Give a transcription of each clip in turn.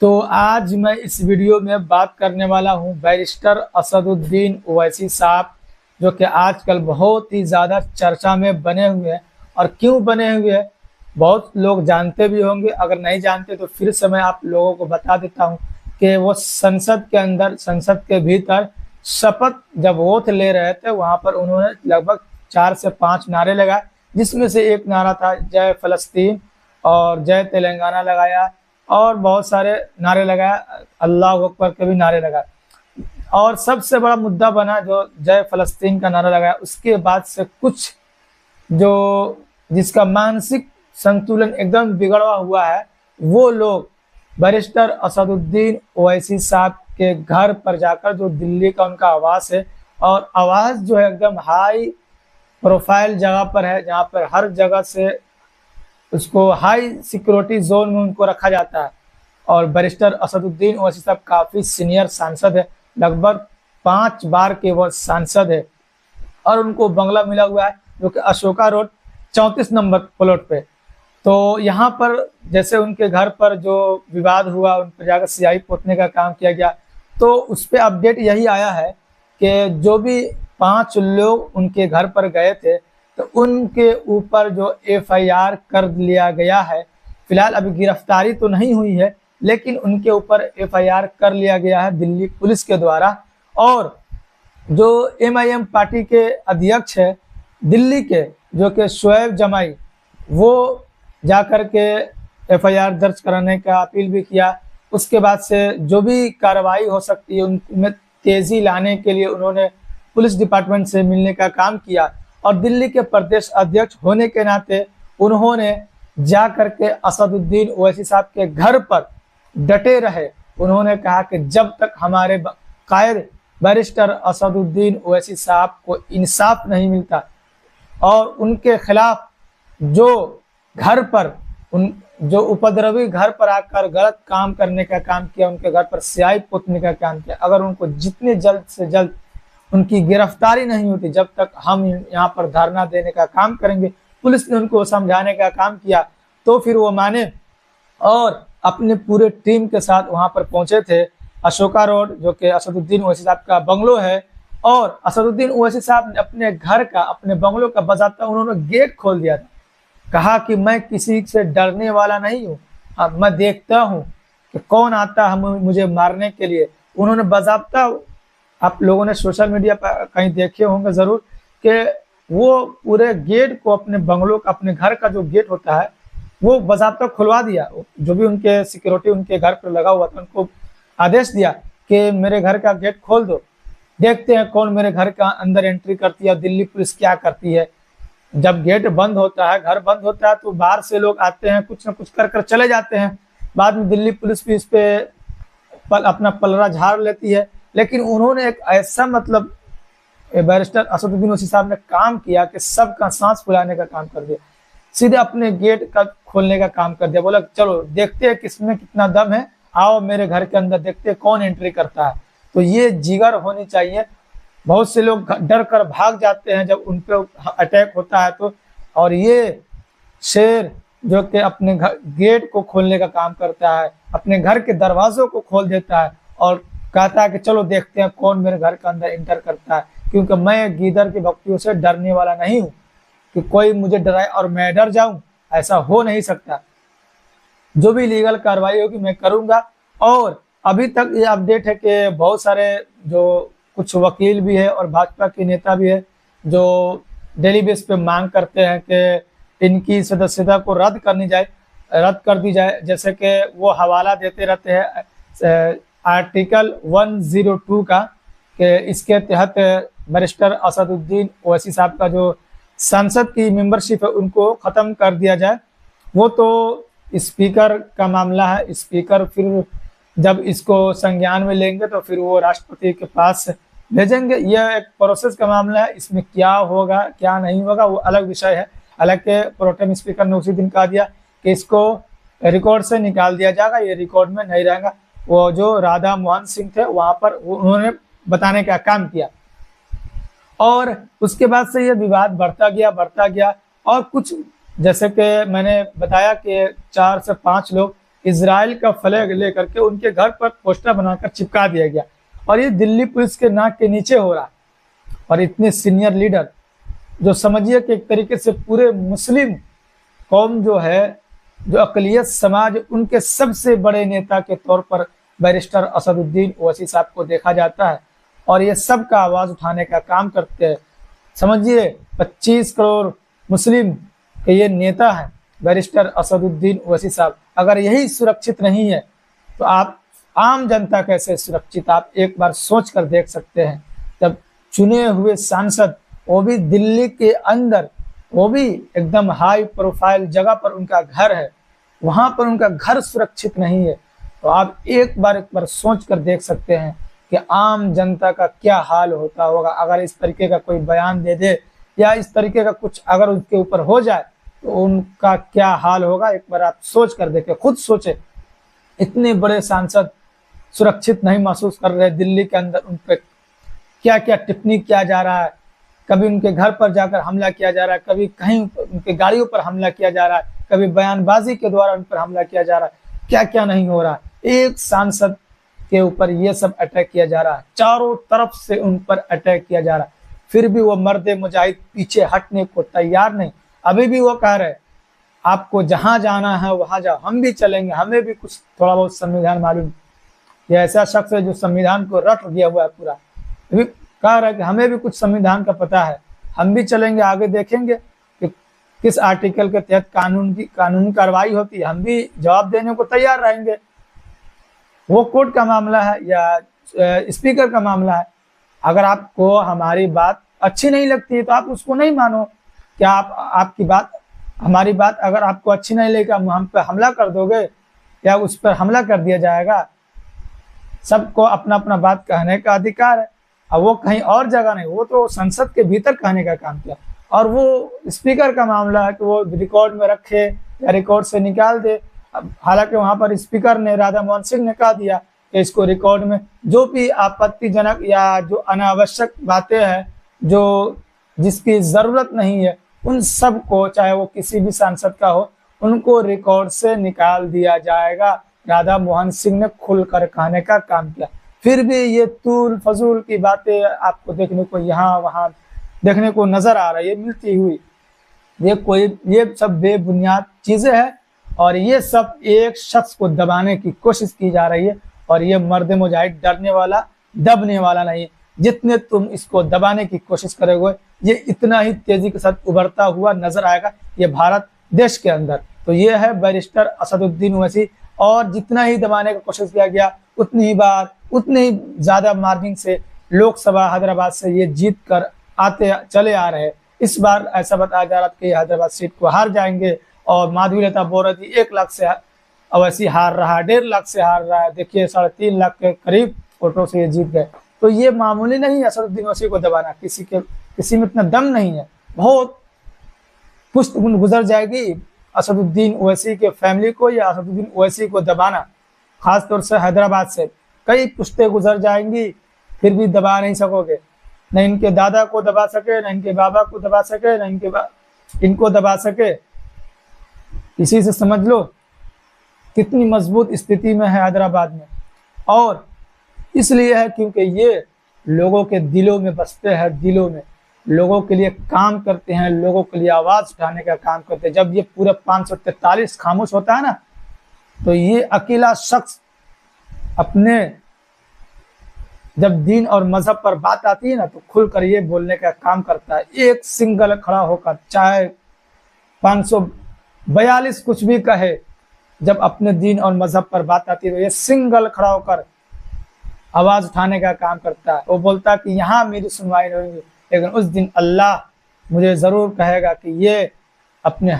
तो आज मैं इस वीडियो में बात करने वाला हूं बैरिस्टर असदुद्दीन ओवैसी साहब, जो कि आजकल बहुत ही ज़्यादा चर्चा में बने हुए हैं। और क्यों बने हुए हैं बहुत लोग जानते भी होंगे, अगर नहीं जानते तो फिर से मैं आप लोगों को बता देता हूं कि वो संसद के अंदर, संसद के भीतर शपथ जब ओथ ले रहे थे, वहां पर उन्होंने लगभग 4 से 5 नारे लगाए, जिसमें से एक नारा था जय फलस्तीन और जय तेलंगाना लगाया, और बहुत सारे नारे लगाया, अल्लाह अकबर के भी नारे लगाए। और सबसे बड़ा मुद्दा बना जो जय फलस्तीन का नारा लगाया, उसके बाद से कुछ जो जिसका मानसिक संतुलन एकदम बिगड़ा हुआ है, वो लोग बैरिस्टर असदुद्दीन ओवैसी साहब के घर पर जाकर, जो दिल्ली का उनका आवास है, और आवास जो है एकदम हाई प्रोफाइल जगह पर है, जहाँ पर हर जगह से उसको हाई सिक्योरिटी जोन में उनको रखा जाता है। और बैरिस्टर असदुद्दीन ओवैसी साहब काफ़ी सीनियर सांसद है, लगभग 5 बार के वो सांसद है, और उनको बंगला मिला हुआ है जो कि अशोका रोड 34 नंबर प्लॉट पे। तो यहाँ पर जैसे उनके घर पर जो विवाद हुआ, उन पर जाकर स्याही पोतने का काम किया गया, तो उस पर अपडेट यही आया है कि जो भी 5 लोग उनके घर पर गए थे, तो उनके ऊपर जो एफआईआर कर लिया गया है। फिलहाल अभी गिरफ्तारी तो नहीं हुई है, लेकिन उनके ऊपर एफआईआर कर लिया गया है दिल्ली पुलिस के द्वारा। और जो एमआईएम पार्टी के अध्यक्ष है दिल्ली के, जो कि शोएब जमाई, वो जाकर के एफआईआर दर्ज कराने का अपील भी किया। उसके बाद से जो भी कार्रवाई हो सकती है उनमें तेजी लाने के लिए उन्होंने पुलिस डिपार्टमेंट से मिलने का काम किया। और दिल्ली के प्रदेश अध्यक्ष होने के नाते उन्होंने जा करके असदुद्दीन ओवैसी साहब के घर पर डटे रहे। उन्होंने कहा कि जब तक हमारे कायद बैरिस्टर असदुद्दीन ओवैसी साहब को इंसाफ नहीं मिलता, और उनके खिलाफ जो घर पर जो उपद्रवी घर पर आकर गलत काम करने का काम किया, उनके घर पर स्याही पोतने का काम किया, अगर उनको जितने जल्द से जल्द उनकी गिरफ्तारी नहीं होती, जब तक हम यहाँ पर धरना देने का काम करेंगे। पुलिस ने उनको समझाने का काम किया, तो फिर वो माने और अपने पूरे टीम के साथ वहाँ पर पहुंचे थे अशोका रोड, जो कि असदुद्दीन ओवैसी साहब का बंगलो है। और असदुद्दीन ओवैसी साहब ने अपने घर का, अपने बंगलो का बजाता उन्होंने गेट खोल दिया था। कहा कि मैं किसी से डरने वाला नहीं हूँ, अब मैं देखता हूँ कि कौन आता है मुझे मारने के लिए। उन्होंने बजाबता, आप लोगों ने सोशल मीडिया पर कहीं देखे होंगे ज़रूर, कि वो पूरे गेट को, अपने बंगलों का, अपने घर का जो गेट होता है, वो बजाबता खुलवा दिया। जो भी उनके सिक्योरिटी उनके घर पर लगा हुआ था, उनको आदेश दिया कि मेरे घर का गेट खोल दो, देखते हैं कौन मेरे घर का अंदर एंट्री करती है, दिल्ली पुलिस क्या करती है। जब गेट बंद होता है, घर बंद होता है, तो बाहर से लोग आते हैं, कुछ ना कुछ कर कर चले जाते हैं। बाद में दिल्ली पुलिस भी इस पे अपना पलड़ा झाड़ लेती है। लेकिन उन्होंने एक ऐसा, मतलब बैरिस्टर असदुद्दीन ओवैसी साहब ने काम किया कि सबका सांस फुलाने का काम कर दिया, सीधे अपने गेट का खोलने का काम कर दिया। बोला चलो देखते हैं किसमें कितना दम है, आओ मेरे घर के अंदर देखते हैं कौन एंट्री करता है। तो ये जिगर होनी चाहिए। बहुत से लोग डर कर भाग जाते हैं जब उन पर अटैक होता है तो, और ये शेर जो कि अपने गेट को खोलने का काम करता है, अपने घर के दरवाजों को खोल देता है और कहता है कि चलो देखते हैं कौन मेरे घर के अंदर इंटर करता है, क्योंकि मैं गीदड़ की भक्तियों से डरने वाला नहीं हूँ कि कोई मुझे डराए और मैं डर जाऊं, ऐसा हो नहीं सकता। जो भी लीगल कार्रवाई होगी मैं करूंगा। और अभी तक ये अपडेट है कि बहुत सारे जो कुछ वकील भी है और भाजपा के नेता भी है, जो डेली बेस पे मांग करते हैं कि इनकी सदस्यता को रद्द कर दी जाए। जैसे कि वो हवाला देते रहते हैं आर्टिकल 102 का, कि इसके तहत बैरिस्टर असदुद्दीन ओवैसी साहब का जो संसद की मेंबरशिप है उनको ख़त्म कर दिया जाए। वो तो स्पीकर का मामला है, स्पीकर फिर जब इसको संज्ञान में लेंगे तो फिर वो राष्ट्रपति के पास भेजेंगे। यह एक प्रोसेस का मामला है, इसमें क्या होगा क्या नहीं होगा वो अलग विषय है। हालांकि प्रोटेम स्पीकर ने उसी दिन कहा दिया कि इसको रिकॉर्ड से निकाल दिया जाएगा, ये रिकॉर्ड में नहीं रहेगा। वो जो राधा मोहन सिंह थे वहाँ पर उन्होंने बताने का काम किया, और उसके बाद से ये विवाद बढ़ता गया। और कुछ जैसे कि मैंने बताया कि 4 से 5 लोग इजराइल का फ्लैग लेकर के उनके घर पर पोस्टर बनाकर चिपका दिया गया, और ये दिल्ली पुलिस के नाक के नीचे हो रहा। और इतने सीनियर लीडर जो समझिए कि एक तरीके से पूरे मुस्लिम कौम जो है, जो अकलियत समाज, उनके सबसे बड़े नेता के तौर पर बैरिस्टर असदुद्दीन ओवैसी साहब को देखा जाता है, और ये सबका आवाज़ उठाने का काम करते हैं। समझिए 25 करोड़ मुस्लिम के ये नेता हैं बैरिस्टर असदुद्दीन ओवैसी साहब। अगर यही सुरक्षित नहीं है तो आप आम जनता कैसे सुरक्षित, आप एक बार सोच कर देख सकते हैं। जब चुने हुए सांसद, वो भी दिल्ली के अंदर, वो भी एकदम हाई प्रोफाइल जगह पर उनका घर है, वहां पर उनका घर सुरक्षित नहीं है, तो आप एक बार सोच कर देख सकते हैं कि आम जनता का क्या हाल होता होगा अगर इस तरीके का कोई बयान दे दे या इस तरीके का कुछ अगर उनके ऊपर हो जाए तो उनका क्या हाल होगा। एक बार आप सोच कर देखें, खुद सोचे। इतने बड़े सांसद सुरक्षित नहीं महसूस कर रहे दिल्ली के अंदर, उन पर क्या क्या टिप्पणी किया जा रहा है, कभी उनके घर पर जाकर हमला किया जा रहा है, कभी कहीं उनके गाड़ियों पर हमला किया जा रहा है, कभी बयानबाजी के द्वारा उन पर हमला किया जा रहा है, क्या क्या नहीं हो रहा है। एक सांसद के ऊपर ये सब अटैक किया जा रहा है, चारों तरफ से उन पर अटैक किया जा रहा है, फिर भी वो मर्द मुजाहिद पीछे हटने को तैयार नहीं। अभी भी वो कह रहे आपको जहां जाना है वहां जाओ, हम भी चलेंगे, हमें भी कुछ थोड़ा बहुत संविधान मालूम। ये ऐसा शख्स है जो संविधान को रट दिया हुआ है पूरा, अभी कह रहा है कि हमें भी कुछ संविधान का पता है, हम भी चलेंगे, आगे देखेंगे कि किस आर्टिकल के तहत कानूनी कार्रवाई होती है, हम भी जवाब देने को तैयार रहेंगे। वो कोर्ट का मामला है या स्पीकर का मामला है। अगर आपको हमारी बात अच्छी नहीं लगती है तो आप उसको नहीं मानो। क्या आपकी बात, हमारी बात अगर आपको अच्छी नहीं लगेगी, हम पे हमला कर दोगे या उस पर हमला कर दिया जाएगा? सबको अपना अपना बात कहने का अधिकार है। अब वो कहीं और जगह नहीं, वो तो संसद के भीतर कहने का काम किया, और वो स्पीकर का मामला है कि वो रिकॉर्ड में रखे या रिकॉर्ड से निकाल दे। हालांकि वहां पर स्पीकर ने, राधा मोहन सिंह ने कहा दिया कि इसको रिकॉर्ड में जो भी आपत्तिजनक या जो अनावश्यक बातें हैं, जो जिसकी जरूरत नहीं है, उन सब को, चाहे वो किसी भी सांसद का हो, उनको रिकॉर्ड से निकाल दिया जाएगा। राधा मोहन सिंह ने खुलकर कहने का काम किया। फिर भी ये तूल फजूल की बातें आपको देखने को यहाँ वहाँ देखने को नजर आ रही है मिलती हुई। ये सब बेबुनियाद चीजें हैं, और ये सब एक शख्स को दबाने की कोशिश की जा रही है, और ये मर्द मुजाहिद डरने वाला, दबने वाला नहीं है। जितने तुम इसको दबाने की कोशिश करोगे, ये इतना ही तेजी के साथ उभरता हुआ नजर आएगा ये भारत देश के अंदर। तो ये है बैरिस्टर असदुद्दीन ओवैसी, और जितना ही दबाने की कोशिश किया गया उतनी ही बार, उतने ही ज्यादा मार्जिन से लोकसभा हैदराबाद से ये जीत कर आते चले आ रहे हैं। इस बार ऐसा बताया जा रहा था कि हैदराबाद सीट को हार जाएंगे, और माधवीलता बोल रही थी 1 लाख से अवैसी हार रहा है, 1.5 लाख से हार रहा है। देखिए 3.5 लाख के करीब वोटों से ये जीत गए। तो ये मामूली नहीं है असदुद्दीन ओवैसी को दबाना, किसी में इतना दम नहीं है। बहुत पुश्त गुजर जाएगी असदुद्दीन ओवैसी के फैमिली को या असदुद्दीन ओवैसी को दबाना, खासतौर से हैदराबाद से कई पुश्तें गुजर जाएंगी, फिर भी दबा नहीं सकोगे। न इनके दादा को दबा सके, न इनके बाबा को दबा सके, न इनको दबा सके। इसी से समझ लो कितनी मजबूत स्थिति में है हैदराबाद में, और इसलिए है क्योंकि ये लोगों के दिलों में बसते हैं, दिलों में लोगों के लिए काम करते हैं, लोगों के लिए आवाज उठाने का काम करते हैं। जब ये पूरा 543 खामोश होता है ना, तो ये अकेला शख्स अपने, जब दीन और मजहब पर बात आती है ना, तो खुलकर ये बोलने का काम करता है। एक सिंगल खड़ा होकर, चाहे 542 कुछ भी कहे, जब अपने दीन और मजहब पर बात आती है तो ये सिंगल खड़ा होकर आवाज उठाने का काम करता है। वो बोलता है कि यहाँ मेरी सुनवाई नहीं होगी, लेकिन उस दिन अल्लाह मुझे जरूर कहेगा कि ये अपने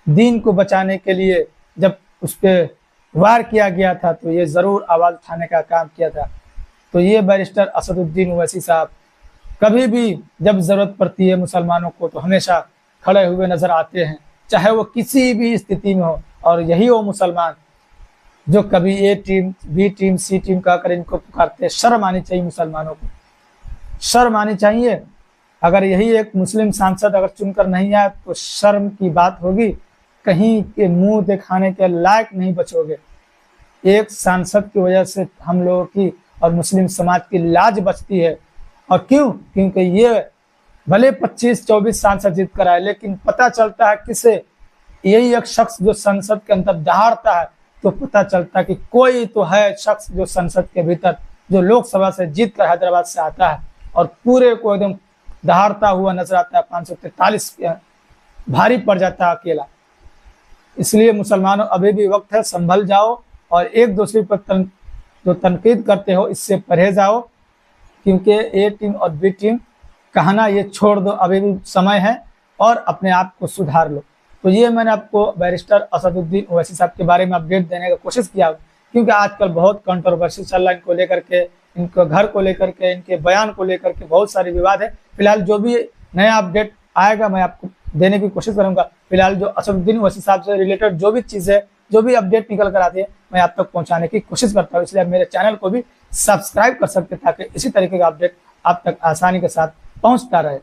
दीन को बचाने के लिए जब उस पर वार किया गया था तो ये जरूर आवाज उठाने का काम किया था। तो ये बैरिस्टर असदुद्दीन ओवैसी साहब कभी भी जब जरूरत पड़ती है मुसलमानों को तो हमेशा खड़े हुए नजर आते हैं, चाहे वो किसी भी स्थिति में हो। और यही वो मुसलमान जो कभी ए टीम, बी टीम, सी टीम कहकर इनको पुकारते हैं। शर्म आनी चाहिए मुसलमानों को, शर्म आनी चाहिए। अगर यही एक मुस्लिम सांसद अगर चुनकर नहीं आए तो शर्म की बात होगी, कहीं के मुंह दिखाने के लायक नहीं बचोगे। एक सांसद की वजह से हम लोगों की और मुस्लिम समाज की लाज बचती है। और क्यों? क्योंकि ये भले 25-24 सांसद जीत कर आए, लेकिन पता चलता है किसे, यही एक शख्स जो संसद के अंदर दहाड़ता है, तो पता चलता है कि कोई तो है शख्स जो संसद के भीतर, जो लोकसभा से जीत कर हैदराबाद से आता है और पूरे को एकदम दहाड़ता हुआ नजर आता है। 543 भारी पड़ जाता है अकेला। इसलिए मुसलमानों अभी भी वक्त है, संभल जाओ और एक दूसरे पर जो तनकीद करते हो इससे परहेज आओ, क्योंकि ए टीम और बी टीम कहना ये छोड़ दो, अभी भी समय है और अपने आप को सुधार लो। तो ये मैंने आपको बैरिस्टर असदुद्दीन ओवैसी साहब के बारे में अपडेट देने का कोशिश किया, क्योंकि आजकल बहुत कंट्रोवर्सी चल रहा है इनको लेकर के, इनको घर को लेकर के, इनके बयान को लेकर के बहुत सारे विवाद है। फिलहाल जो भी नया अपडेट आएगा मैं आपको देने की कोशिश करूंगा। फिलहाल जो असदुद्दीन ओवैसी साहब से रिलेटेड जो भी चीज़ें, जो भी अपडेट निकल कर आती है, मैं आप तक पहुंचाने की कोशिश करता हूँ। इसलिए आप मेरे चैनल को भी सब्सक्राइब कर सकते हैं ताकि इसी तरीके का अपडेट आप तक आसानी के साथ पहुंचता रहे।